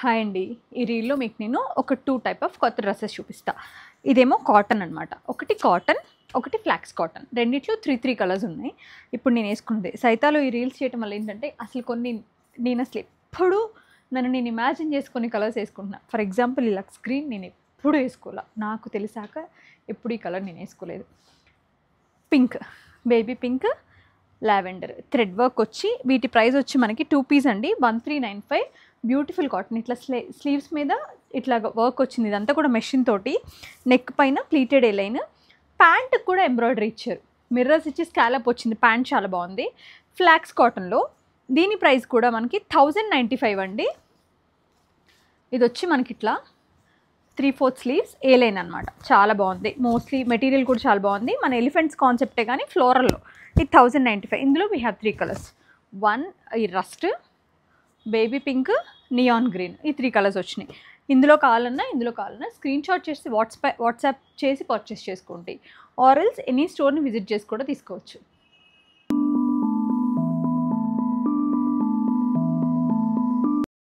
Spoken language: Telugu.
హాయ్ అండి. ఈ రీల్‌లో మీకు నేను ఒక 2 టైప్ ఆఫ్ కొత్త డ్రెసెస్ చూపిస్తా. ఇదేమో కాటన్ అనమాట. ఒకటి కాటన్, ఒకటి ఫ్లాక్స్ కాటన్. రెండిట్లో 3 కలర్స్ ఉన్నాయి. ఇప్పుడు నేను వేసుకున్నది. సైతాలో ఈ రీల్స్ చేయటం వల్ల ఏంటంటే అసలు కొన్ని నేను అసలు ఎప్పుడు నేను ఇమాజిన్ చేసుకొని కలర్స్ వేసుకుంటున్నా. ఫర్ ఎగ్జాంపుల్ ఈ లక్స్ గ్రీన్ నేను ఎప్పుడు వేసుకోలే. నాకు తెలిసాక ఎప్పుడు ఈ కలర్ నేను వేసుకోలేదు. Pink, baby pink, lavender thread work వచ్చి వీటి ప్రైస్ వచ్చి మనకి 2 పీస్ అండి 1395. Beautiful cotton. ఇట్లా స్లీవ్స్ మీద ఇట్లా వర్క్ వచ్చింది. ఇదంతా కూడా మెషిన్ తోటి. నెక్ పైన ప్లీటెడ్ ఎలైన్. ప్యాంట్ కూడా ఎంబ్రాయిడరీ ఇచ్చారు. మిర్రర్స్ ఇచ్చి స్కాలప్ వచ్చింది. ప్యాంట్ చాలా బాగుంది. ఫ్లాక్స్ కాటన్లో దీని ప్రైస్ కూడా మనకి 1095 అండి. ఇది వచ్చి మనకి ఇట్లా 3/4 స్లీవ్స్ ఏ లైన్ అనమాట. చాలా బాగుంది. మోస్ట్లీ మెటీరియల్ కూడా చాలా బాగుంది. మన ఎలిఫెంట్స్ కాన్సెప్టే కానీ ఫ్లోరల్లో. ఇది 1095. ఇందులో వీ హ్యావ్ 3 కలర్స్. ఈ rust, baby pink, neon green. ఈ 3 కలర్స్ వచ్చినాయి. ఇందులో కావాలన్నా స్క్రీన్ షాట్ చేసి వాట్సాప్ చేసి పర్చేస్ చేసుకోండి. ఆర్ ఎల్స్ ఎనీ స్టోర్ని విజిట్ చేసి కూడా తీసుకోవచ్చు.